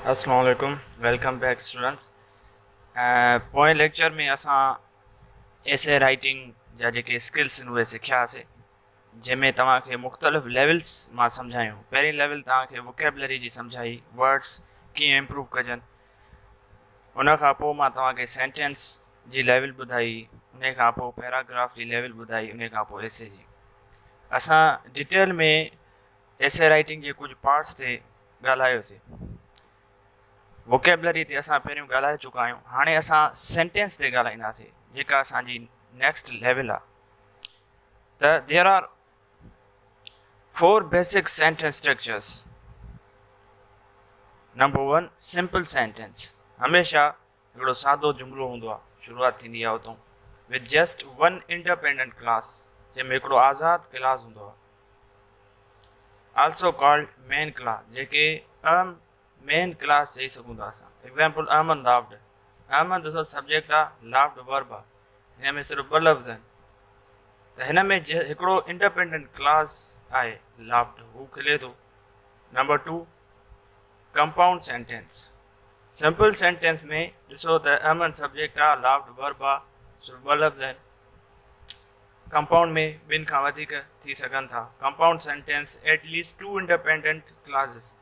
अस्सलाम वालेकुम। Welcome back students. पोएं लेक्चर में असां एसे राइटिंग जा जेके स्किल्स आहिनि उहे सिखियासीं, जंहिंमें तव्हांखे मुख़्तलिफ़ लेवल्स मां सम्झायूं। पहिरीं लेवल तव्हांखे वोकेबलरी जी सम्झाई, वर्ड्स कीअं इम्प्रूव कजनि। उन खां पोइ मां तव्हांखे सेंटेंस जी लेवल ॿुधाई, उन खां पोइ पैराग्राफ जी लेवल ॿुधाई, उन खां पोइ एसे जी। असां डिटेल में एसे राइटिंग जे कुझु पार्ट्स ते ॻाल्हायोसीं। वोकेबलरी ते असां पहिरियों ॻाल्हाए चुका आहियूं। हाणे असां सेंटेंस ते ॻाल्हाईंदासीं, जेका असांजी नेक्स्ट लेवल आहे। त there are 4 basic sentence structures. Number 1, simple sentence. हमेशह हिकिड़ो सादो जुमिलो हूंदो आहे, शुरूआत थींदी आहे उतां with just one independent class, जंहिंमें हिकिड़ो आज़ादु क्लास हूंदो आहे। आल्सो कॉल्ड मेन क्लास, जेके मेन क्लास चई सघूं था असां। Example, Ahmad laughed. अहमद ॾिसो सब्जेक्ट आहे, लाफ्ड वर्ब आहे, हिन में सिर्फ़ु 2 लफ़्ज़ आहिनि। त हिन में हिकिड़ो इंडिपेंडेंट क्लास आहे लाफ्ड, हू खिले थो। Number 2, compound sentence. Simple sentence में ॾिसो त अहमद सब्जेक्ट आहे, लाफ्ड वर्ब आहे, सिर्फ़ु 2 लफ़्ज़ आहिनि। कंपाउंड में 2 खां वधीक थी सघनि था। Compound sentence at least 2 independent clauses.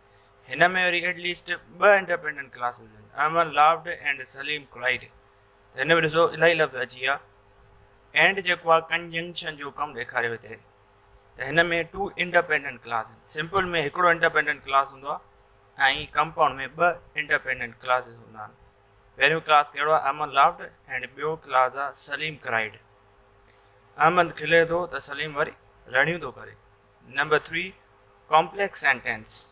हिन में वरी एटलीस्ट 2 इंडिपेंडेंट क्लासेस आहिनि, Ahmed laughed and Salim cried. त हिन में ॾिसो इलाही लफ़्ज़ अची विया। एंड जेको आहे कंजंक्शन जो कमु ॾेखारियो हिते। त हिन में 2 इंडिपेंडेंट क्लास आहिनि। सिंपल में हिकिड़ो इंडिपेंडेंट क्लास हूंदो आहे ऐं कंपाउंड में 2 इंडिपेंडेंट क्लासिस हूंदा आहिनि। पहिरियों क्लास कहिड़ो आहे, अहमद लाफ्ड, एंड ॿियो क्लास आहे सलीम क्राइड। अहमद खिले थो त सलीम वरी रड़ियूं थो करे। Number 3, complex sentence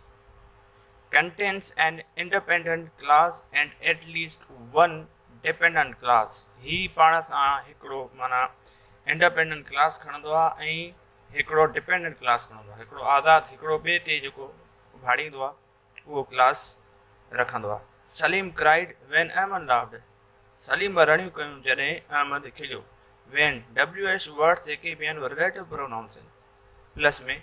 contains an independent class and at least one dependent class। ही पाण सां हिकिड़ो माना इंडिपेंडेंट क्लास खणंदो आहे ऐं हिकिड़ो डिपेंडेंट क्लास खणंदो आहे। हिकिड़ो आज़ादु, हिकिड़ो ॿिए ते जेको भाड़ींदो आहे उहो क्लास रखंदो आहे। Salim cried when Ahmed laughed. Salim रड़ियूं कयूं जॾहिं अहमद खिलियो। व्हेन WH वर्ड्स जेके बि आहिनि रिलेटिव प्रोनाउंस आहिनि, प्लस में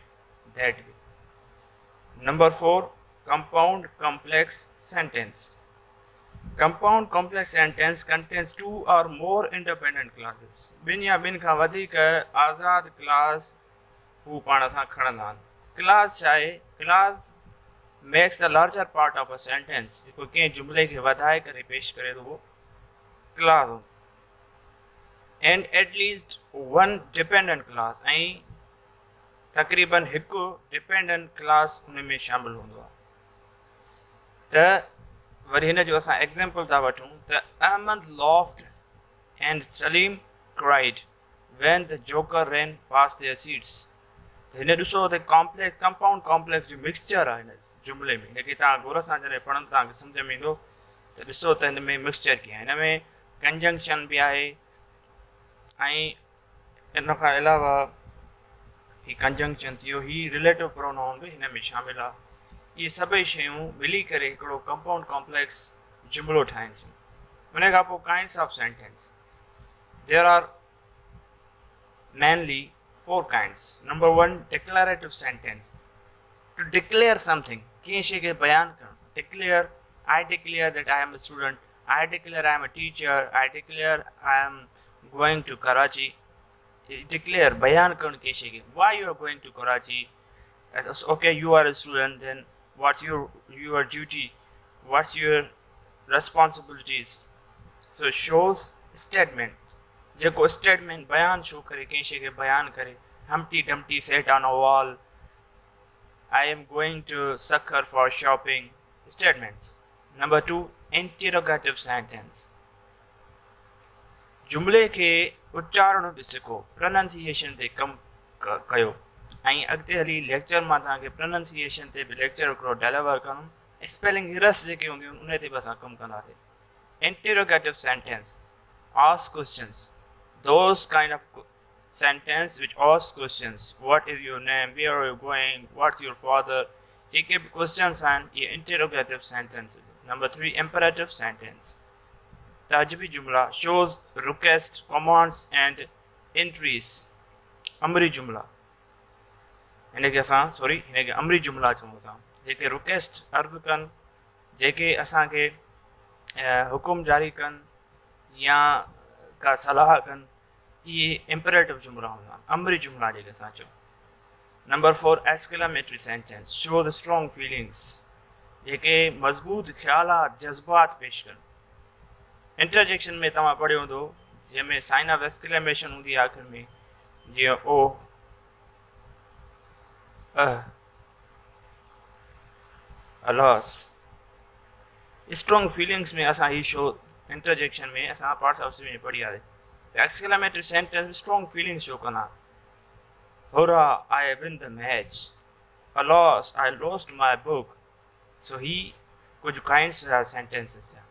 दैट बि। Number 4, compound complex sentence। Compound complex sentence contains 2 or more independent classes। 2 या 2 खां वधीक आज़ाद क्लास हू पाण सां खणंदा आहिनि। क्लास छा आहे? Class makes the larger part of a sentence. जेको कंहिं जुमिले खे वधाए करे पेश करे थो, उहो क्लास हो। एंड एटलीस्ट 1 डिपेंडेंट क्लास, ऐं तक़रीबन हिकु डिपेंडेंट क्लास हुन में शामिल हूंदो आहे। त वरी हिन जो असां एग्ज़ाम्पल था वठूं त Ahmed laughed and Salim cried when the joker ran pass their seats. त हिन ॾिसो त कॉम्प्लेक्स, कंपाउंड कॉम्प्लेक्स जो मिक्सचर आहे हिन जुमिले में। हिनखे तव्हां गौर सां जॾहिं पढ़नि तव्हांखे सम्झ में ईंदो त ॾिसो त हिन में मिक्सचर कीअं आहे। हिन में कंजंक्शन बि आहे ऐं इन खां अलावा ही कंजंक्शन थियो, ही रिलेटिव प्रोनाउन बि हिन में शामिल आहे। इहे सभई शयूं मिली करे हिकिड़ो कंपाउंड कॉम्प्लेक्स जुमिलो ठाहिनि थियूं। उन खां पोइ kinds of sentence. There are mainly 4 kinds। Number 1, declarative sentence. To declare something, कंहिं शइ खे बयानु करणु। Declare, I declare that I am a student, I declare I am a teacher, I declare I am going to Karachi. Declare, बयानु करणु कंहिं शइ खे। Why you are going to Karachi? Okay, you are a student, then what's your duty, what's your responsibilities? So shows statement, जेको statement बयान show करे, कंहिं शइ खे बयानु करे। Humpty Dumpty sat on a wall, I am going to Sakhar for shopping। Statements। Number 2, interrogative sentence। जुमिले खे उच्चारण बि सिखो, प्रोनाउंसिएशन ते कमु कयो। ऐं अॻिते हली लेक्चर मां तव्हांखे प्रोनाउंसिएशन ते बि लेक्चर हिकिड़ो डिलीवर कंदुमि। स्पेलिंग एरर्स जेके हूंदियूं आहिनि उन ते बि असां कमु कंदासीं। Interrogative sentence, ask questions. Those kind of sentence which ask questions. What is your name, where are you going, what's your father. जेके बि क्वेश्चंस आहिनि, इहे interrogative sentence. Number 3, imperative sentence. ताजबी जुमला, shows request, commands and entries. अमरी जुमला, हिनखे अमरी जुमला चऊं था, जेके रिक्वेस्ट अर्ज़ु कनि, जेके असांखे हुकुम जारी कनि या का सलाह कनि, इहे इम्परेटिव जुमिला हूंदा आहिनि, अमरी जुमिला जेके असां चऊं। Number 4 exclamatory sentence, show the strong feelings, जेके मज़बूत ख़्यालात जज़्बात पेश कनि। इंटरजेक्शन में तव्हां पढ़ियो हूंदो, जंहिंमें साइन ऑफ एक्सक्लेमेशन हूंदी आहे आख़िर में, जीअं ओ, अलॉस। स्ट्रॉन्ग फीलिंग्स में असां ही शो इंटरजेक्शन में असां पार्ट्स ऑफ में पढ़ी आहे। एक्सक्लेमेटरी सेंटेंस में स्ट्रॉन्ग फीलिंग्स शो कंदा। Hurrah I win the match, alas I lost my book. सो ही कुझु काइंड्स जा सेंटेंसिस आहे।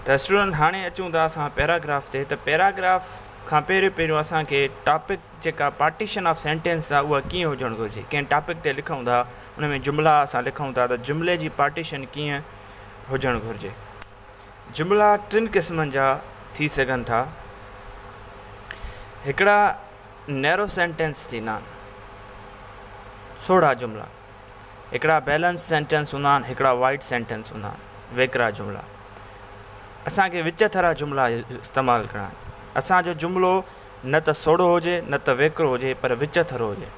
त स्टूडेंट हाणे अचूं था असां पैराग्राफ ते। त पैराग्राफ खां पहिरियों असांखे टॉपिक जेका पार्टीशन ऑफ सेंटेंस आहे उहा कीअं हुजणु घुरिजे। कंहिं टॉपिक ते लिखूं था, उन में जुमिला असां लिखूं था, त जुमिले जी पार्टीशन कीअं हुजणु घुरिजे। जुमिला टिनि क़िस्मनि जा थी सघनि था। हिकिड़ा नैरो सेंटेंस थींदा आहिनि, सोढ़ा जुमिला। हिकिड़ा बैलेंस सेंटेंस हूंदा आहिनि, हिकिड़ा वाइट सेंटेंस हूंदा आहिनि, वेकिरा जुमिला। असांखे विच थरा जुमिला इस्तेमालु करणा आहिनि। असांजो जुमिलो न त सोढ़ो हुजे न त वेकिरो हुजे, पर विच थरो हुजे।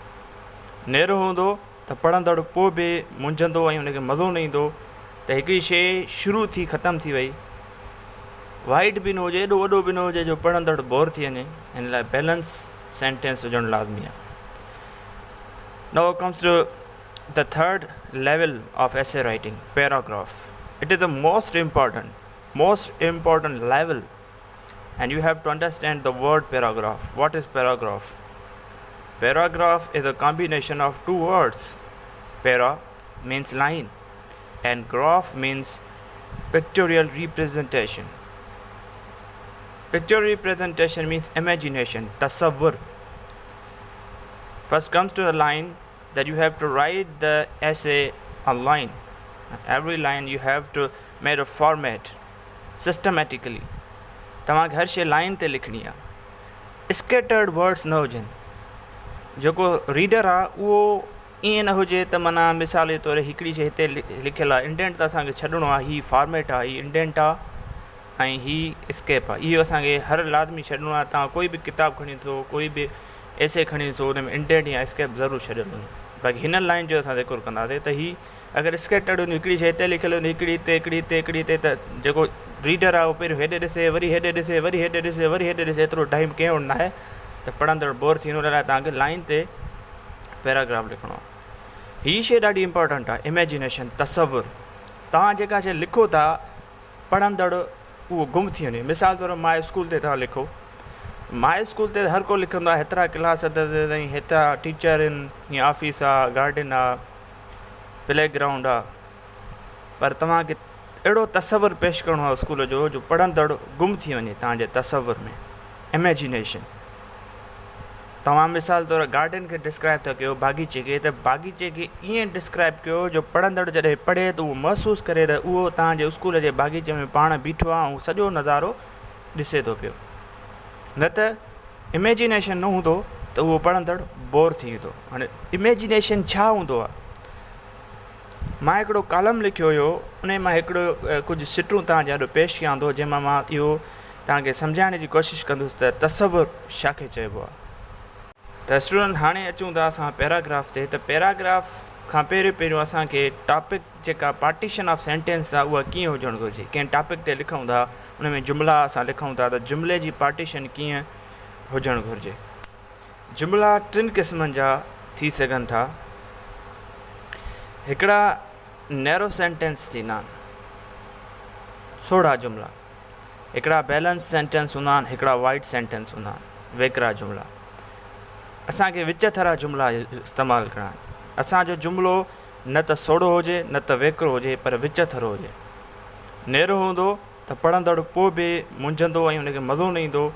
नेरो हूंदो त पढ़ंदड़ पोइ बि मुंझंदो ऐं हुनखे मज़ो न ईंदो त हिकिड़ी शइ शुरू थी ख़तमु थी वई। वाइट बि न हुजे, एॾो वॾो बि न हुजे जो पढ़ंदड़ बोर थी वञे। हिन लाइ बैलेंस सेंटेंस हुजणु लाज़मी आहे। Now comes to the third level of essay writing, paragraph. It is the most important level, and you have to understand the word paragraph. What is paragraph? Paragraph is a combination of two words. Para means line and graph means pictorial representation. Pictorial representation means imagination, tasavvur. First comes to the line that you have to write the essay on line. Every line you have to make a format systematically. तव्हांखे हर शइ line ते लिखणी आहे। Scattered words न हुजनि। जेको reader आहे उहो ईअं न हुजे त माना मिसाल जे तौरु हिकिड़ी शइ हिते लिखियलु आहे, इंडेंट त असांखे छॾिणो आहे, हीअ फॉर्मेट आहे, हीअ इंडेंट आहे ऐं हीअ स्केप आहे। इहो असांखे हर लाज़मी छॾिणो आहे। तव्हां कोई बि किताबु खणी ॾिसो, कोई बि एसे खणी ॾिसो, हुन में इंडेंट या स्केप ज़रूरु छॾियलु हूंदो। बाक़ी हिन लाइन जो असां ज़िक्र कंदासीं त हीअ अगरि स्केटर्ड हूंदी, हिकिड़ी शइ हिते लिखियलु हूंदी, हिकिड़ी हिते, हिकिड़ी हिते, हिकिड़ी हिते, त जेको रीडर आहे उहो पहिरियों हेॾे ॾिसे, वरी हेॾे ॾिसे, वरी हेॾे ॾिसे, वरी हेॾे ॾिसे, एतिरो टाइम कंहिं वटि न आहे त पढ़ंदड़ बोर थी। हुन लाइ तव्हांखे लाइन ते पैराग्राफ लिखिणो आहे। हीअ शइ ॾाढी इंपॉर्टेंट आहे, इमेजिनेशन, तसवुर। तव्हां जेका शइ लिखो था, पढ़ंदड़ उहो गुम थी वञे। मिसाल तौरु माए स्कूल ते तव्हां लिखो, माए स्कूल ते हर को लिखंदो आहे हेतिरा क्लास अथई, हेतिरा टीचर आहिनि, हीअं ऑफिस आहे, गार्डन आहे, प्लेग्राउंड आहे, पर तव्हांखे अहिड़ो तसवुरु पेश करिणो आहे स्कूल जो, जो पढ़ंदड़ गुम थी वञे तव्हांजे तसवुर में, इमेजिनेशन। तव्हां मिसाल तौरु गार्डन खे डिस्क्राइब था कयो, बाग़ीचे खे, त बाग़ीचे खे ईअं डिस्क्राइब कयो जो पढ़ंदड़ जॾहिं पढ़े त उहो महसूसु करे त उहो तव्हांजे स्कूल जे बाग़ीचे में पाण बीठो आहे ऐं सॼो नज़ारो ॾिसे थो पियो। न त इमेजिनेशन न हूंदो त उहो पढ़ंदड़ बोर थी वेंदो। हाणे इमेजिनेशन छा हूंदो आहे? मां हिकिड़ो कॉलम लिखियो हुयो, उन मां हिकिड़ो कुझु सिटूं तव्हांजे ॾाढो पेश कयां थो, जंहिंमां मां इहो तव्हांखे सम्झाइण जी कोशिशि कंदुसि त तसवुरु छाखे चइबो आहे। त स्टूडेंट हाणे अचूं था असां पैराग्राफ ते। त पैराग्राफ खां पहिरियों असांखे टॉपिक जेका पार्टीशन ऑफ सेंटेंस आहे उहा कीअं हुजणु घुरिजे। कंहिं टॉपिक ते लिखूं था, उन में जुमिला असां लिखूं था, त जुमिले जी पार्टीशन कीअं हुजणु घुरिजे। जुमिला टिनि क़िस्मनि जा थी सघनि था। हिकिड़ा नैरो सेंटेंस थींदा आहिनि, सोढ़ा जुमिला। हिकिड़ा बैलेंस सेंटेंस हूंदा आहिनि, हिकिड़ा वाइट सेंटेंस हूंदा आहिनि, वेकिरा जुमिला। असांखे विच थरा जुमिला इस्तेमालु करणा आहिनि। असांजो जुमिलो न त सोढ़ो हुजे न त वेकिरो हुजे, पर विच थरो हुजे। नेरो हूंदो त पढ़ंदड़ पोइ बि मुंझंदो ऐं हुनखे मज़ो न ईंदो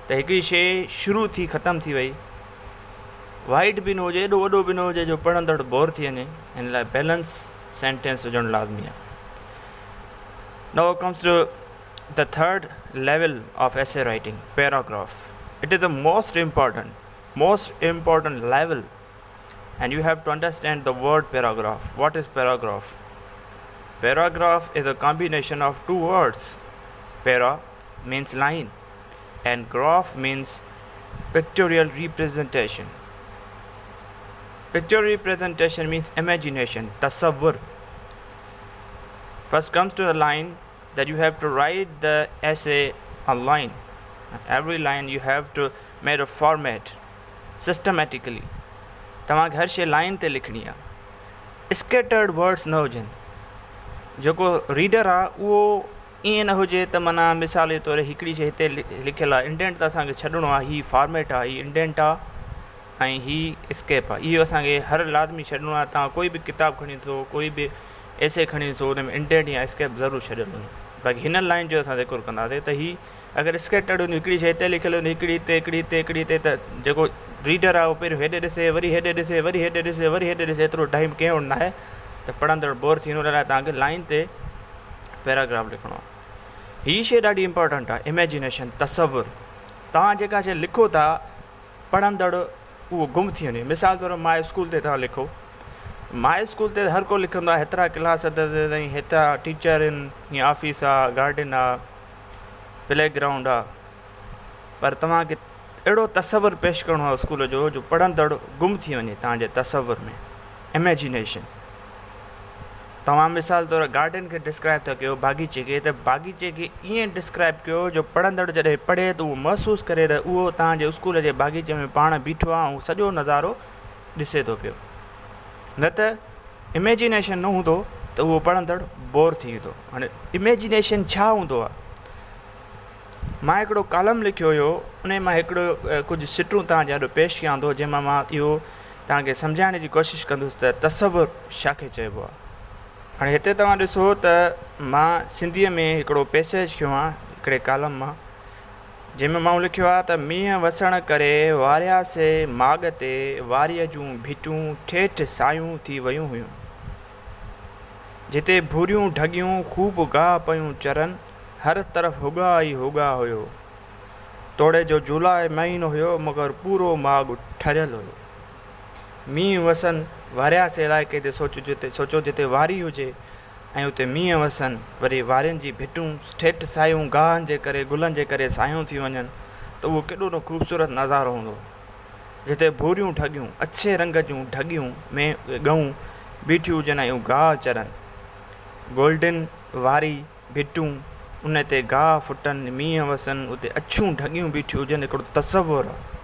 त हिकिड़ी शइ शुरू थी ख़तमु थी वई। वाइट बि न हुजे, एॾो वॾो बि न हुजे जो पढ़ंदड़ बोर थी वञे। हिन लाइ बैलेंस सेंटेंस हुजणु लाज़मी आहे। Now comes to the third level of essay writing, paragraph. It is the most important level, and you have to understand the word paragraph. What is paragraph? Paragraph is a combination of two words. Para means line and graph means pictorial representation. Pictorial representation means imagination, tasavvur. First comes to the line that you have to write the essay on line. Every line you have to make a format systematically. तव्हांखे हर शइ line ते लिखणी आहे. Scattered words न हुजनि. जेको reader आहे उहो ईअं न हुजे त माना मिसाल जे तौरु हिकिड़ी शइ हिते लिखियलु आहे, इंडेंट त असांखे छॾिणो आहे, हीअ फॉर्मेट आहे, हीअ इंडेंट आहे ऐं हीअ स्केप आहे. इहो असांखे हर लाज़मी छॾिणो आहे. तव्हां कोई बि किताबु खणी ॾिसो, कोई बि एसे खणी ॾिसो, हुन में इंडेंट या स्केप ज़रूरु छॾियलु हूंदो. बाक़ी हिन लाइन जो असां ज़िक्र कंदासीं त हीअ अगरि स्केटर्ड हूंदी, हिकिड़ी शइ हिते लिखियलु हूंदी, हिकिड़ी हिते, हिकिड़ी हिते, हिकिड़ी हिते, त जेको रीडर आहे उहो पहिरियों हेॾे ॾिसे, वरी हेॾे ॾिसे, वरी हेॾे ॾिसे, वरी हेॾे ॾिसे, एतिरो टाइम कंहिं वटि न आहे. त पढ़ंदड़ बोर थींदो. हुन लाइ तव्हांखे लाइन ते पैराग्राफ लिखिणो आहे. हीअ शइ ॾाढी इंपॉर्टेंट आहे, इमेजिनेशन, तसवुर. तव्हां जेका शइ लिखो था, पढ़ंदड़ उहो गुम थी वञे. मिसाल तौरु माए स्कूल ते तव्हां लिखो, माए स्कूल ते हर को लिखंदो आहे हेतिरा क्लास ताईं, हेतिरा टीचर आहिनि, हीअं ऑफिस आहे, गार्डन आहे, प्लेग्राउंड आहे. पर तव्हांखे अहिड़ो तसवुरु पेश करिणो आहे स्कूल जो, जो पढ़ंदड़ गुम थी वञे तव्हांजे तसवुर में, इमेजिनेशन. तव्हां मिसाल तौरु गार्डन खे डिस्क्राइब था कयो, बाग़ीचे खे, त बाग़ीचे खे ईअं डिस्क्राइब कयो जो पढ़ंदड़ जॾहिं पढ़े त उहो महसूसु करे त उहो तव्हांजे स्कूल जे बाग़ीचे में पाण बीठो आहे ऐं सॼो नज़ारो ॾिसे थो पियो. न त इमेजिनेशन न हूंदो त उहो पढ़ंदड़ बोर थी वेंदो. हाणे इमेजिनेशन छा हूंदो आहे? मां हिकिड़ो कॉलम लिखियो हुयो, उन मां हिकिड़ो कुझु सिटूं तव्हांजे ॾाढो पेश कयां थो, जंहिंमां मां इहो तव्हांखे सम्झाइण जी कोशिशि कंदुसि त तसवुरु छाखे चइबो आहे. हाणे हिते तव्हां ॾिसो त मां सिंधीअ में हिकिड़ो पैसेज खयो आहे हिकिड़े कॉलम मां, जंहिंमें मां लिखियो आहे त मींहं वसण करे वारियासीं माॻ ते, वारीअ जूं भिटूं ठेठि सायूं थी वियूं हुयूं, जिते भूरियूं ढगियूं ख़ूब गाह पयूं चरनि, हर तरफ़ हुगा ई हुगा हुयो. तोड़े जो जुलाई महीनो हुयो मगर पूरो माॻ ठरियलु हुयो. मींहुं वसनि वारियासीं इलाइक़े ते सोचो जिते वारी हुजे ऐं उते मींहं वसनि, वरी वारियुनि जी भिटूं ठेठि सायूं गाहनि जे करे, गुलनि जे करे सायूं थी वञनि, त उहो केॾो न ख़ूबसूरत नज़ारो हूंदो. जिते भूरियूं ढगियूं, अछे रंग जूं ढगियूं में ॻऊं बीठियूं हुजनि ऐं गाह चरनि, गोल्डन वारी भिटूं, उन ते गाह फुटनि, मींहं वसनि, उते अछियूं ढगियूं बीठियूं हुजनि. हिकिड़ो तसवुरु आहे.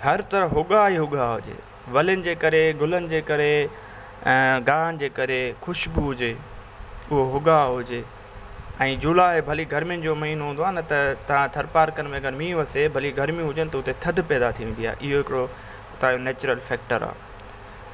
हर तरफ़ हुगा ई हुगा हुजे, वलियुनि जे करे, गुलनि जे करे, गाहनि जे करे ख़ुशबू हुजे, उहो हुगा हुजे. ऐं जुलाई भली गर्मियुनि जो महीनो हूंदो आहे न, त तव्हां थर पार्कनि में अगरि मींहुं वसे, भली गर्मियूं हुजनि त उते थधि पैदा थी वेंदी आहे. इहो हिकिड़ो उतां जो नेचुरल फैक्टर आहे.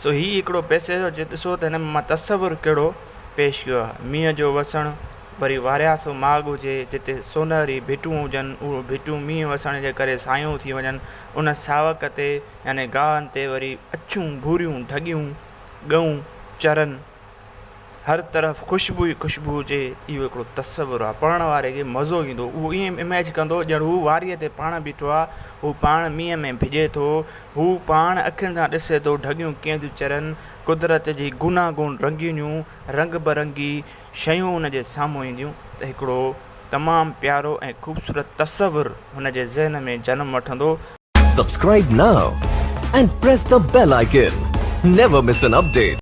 सो हीअ हिकिड़ो पैसेज जो ॾिसो त हिन में मां तसवुरु कहिड़ो पेश कयो आहे. मींहं जो वसणु, वरी वारियासो माॻ हुजे जिते सोनहरी भिटूं हुजनि, उहो भिटूं मींहं वसण जे करे सायूं थी वञनि. उन सावक ते यानी गाहनि ते वरी अछियूं भूरियूं ढगियूं ॻऊं चरनि, हर तरफ़ ख़ुशबू ई ख़ुशबू हुजे. इहो हिकिड़ो तसवुरु आहे. पढ़ण वारे खे मज़ो ईंदो. उहो ईअं इमेज कंदो ॼण हू वारीअ ते पाण बीठो आहे, हू पाण मींहं में भिॼे थो, हू पाण अखियुनि सां ॾिसे थो ढगियूं कीअं थियूं चरनि, कुदरत जी गुनागुन रंगीनियूं रंग बरंगी शयूं हुन जे साम्हूं ईंदियूं. त हिकिड़ो तमामु प्यारो ऐं ख़ूबसूरत तसवुरु हुन जे ज़हन में जनमु वठंदो. Subscribe now and press the bell icon. Never miss an update.